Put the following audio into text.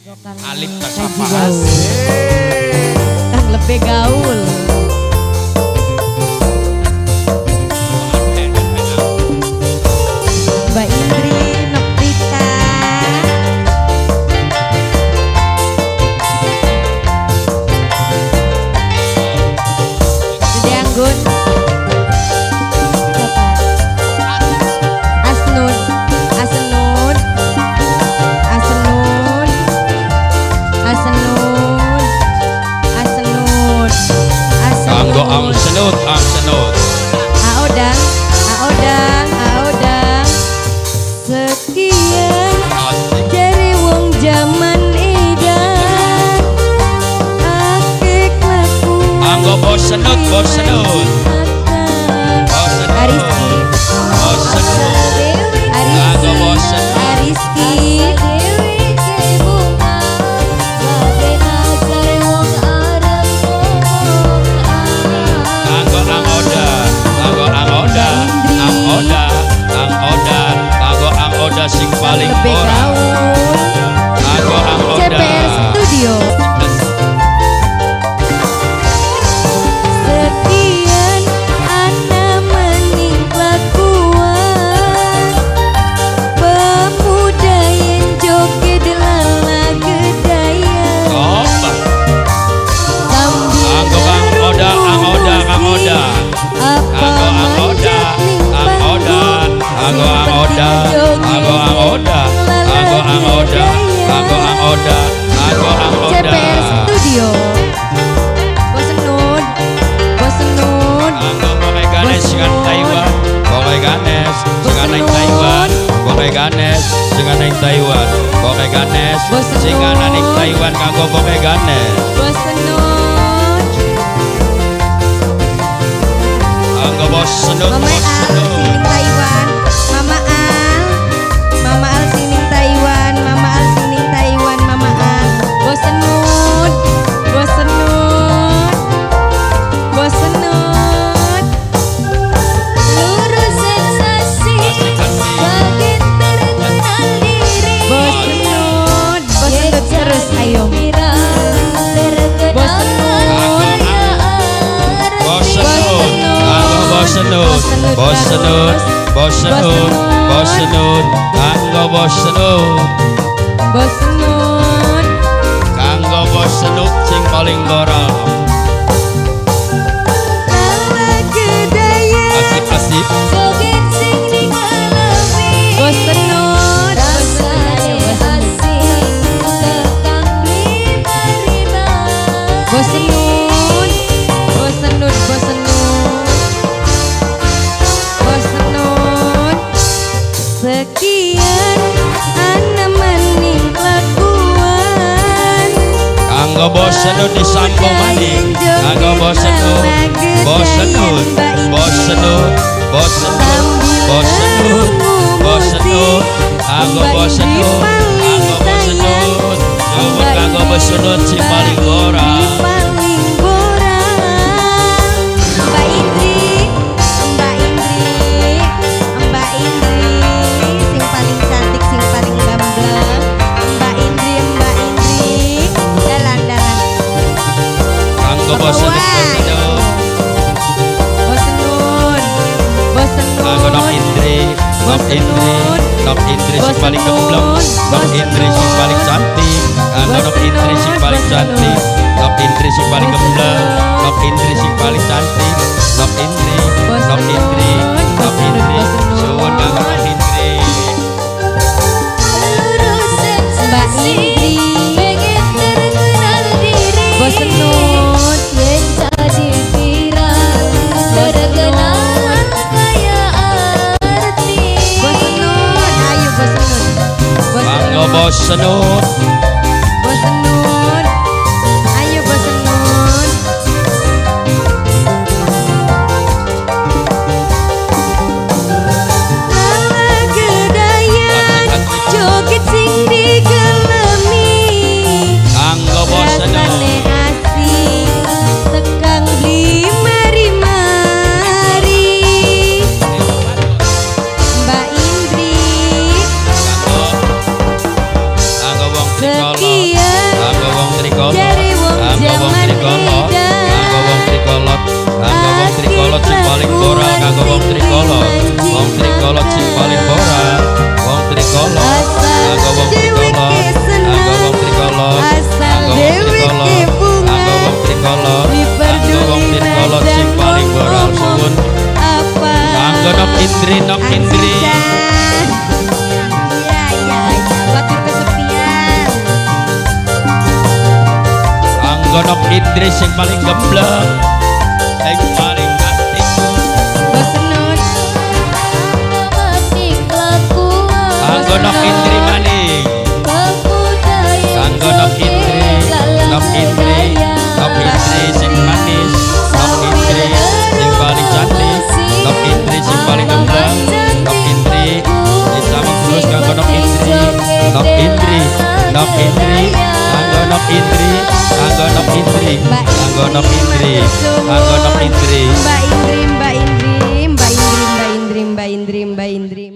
Alif Kasapaan Kang lebih gaul. Mbak Indri Noprita. Dede Anggun. Asnun. Asnun. Asnun. Asnun. Asnun. Kanggo Asnun. Amsenut Amsenut Aodang, aodang, aodang. Sekian dari wong jaman edan. Akeh kelakuan. Kanggo Bosenut Bosenut Ariski, Bosenut Kanggo Bosenut Ariski. Kanggo Angoda Kanggo Angoda Angoda Angoda Kanggo Angoda sing paling Lebih ora gaul. Kanggo Angoda CPR Studio. Sekian ana mening kelakuan pemuda yang joget lala gedaya Kompak sambil Kanggo Angoda Angoda Angoda apa Kanggo Angoda Angoda Kanggo Angoda Kanggo Angoda Kanggo Angoda Kanggo Angoda Kanggo Angoda CPR Studio. Bosenun, bosenun. Kanggo Bokai Ganes dengan Taiwan Bokai Ganes dengan naik Taiwan Bokai Ganes dengan naik Taiwan Bokai Ganes dengan naik Taiwan Kanggo Bokai Ganes Bosenun. Kanggo Bosenut Mama Al sining Taiwan. Mama Al. Mama Al sining Taiwan. Mama Al sining Taiwan. Mama Al. Bosenun. Bosenun. Bosenun. Lurus sensasi. Makin terkenal diri. Bosenun. Bosenun terus ayo. Bosenun. Bosenut Kanggo Bosenut Bosenut Bosenut Bosenut Kanggo Bosenut Bosenun. Kanggo Bosenut sing paling gora Lala gedaya. Asik-asik Joget sing digalami. Bosenun. Rasanya asik. Tekang lima-lima. Bosenun. Bosenun. Bosenun. Bosenun. Sekian ana maning kelakuan. Kanggo Bosenut disambung maning Kanggo Bosenut Bosenut Bosenut Bosenut Bosenut Bosenut Kanggo Bosenut Kanggo Bosenut Coba Kanggo Bosenut si paling gora Paling borang. Mbak Indri, Mbak Indri, Mbak Indri, sing paling cantik, sing paling gamblang. Mbak Indri, Mbak Indri, dalan-dalan. Kanggo Bosenut Bosenut Bosenun, bosenun. Kanggo Nok Indri Nok Indri Nok Indri si paling gemblong Nok Indri si paling cantik Kanggo Nok Indri si paling cantik Nok Indri si paling gemblong Nok Indri si paling cantik Nok Indri Nok Indri Nok Indri suwun kanggo Nok Indri Mbak Indri, bosenun. Jadi viral, terkenal kaya artis. Bosenun, ayo bosenun. Kanggo Bosenut Bosenun, ayo bosenun. Lala gedayan, joget sing digelemi. Kanggo Bosenut Rasane asik, tekang beli mari-mari. Mbak Indri, Kanggo trikolot sing paling boral kanggo wong trikolot. Wong trikolot sing paling boral. Wong trikolot kanggo wong trikolot. Kanggo wong trikolot. Kanggo wong trikolot. Kanggo wong trikolot. Kanggo wong trikolot sing paling boral suwun. Kanggo Nok Indri, Nok Indri. Waktu kesepian. Kanggo Nok Indri sing paling gembleng. Sing paling cantik. Bosen Nur. Kanggo Nok Indri maning. Kanggo Nok Indri, Nok Indri, Nok Indri sing manis, Nok Indri sing paling cantik, Nok Indri sing paling gembleng, Nok Indri disambung terus kanggo Nok Indri, Nok Indri, Nok Indri, kanggo Nok Indri, kanggo Nok Indri, kanggo Nok Indri, kanggo Nok Indri. Mbak Indri, Mbak Indri, Mbak Indri, Mbak Indri, Mbak Indri, Mbak Indri.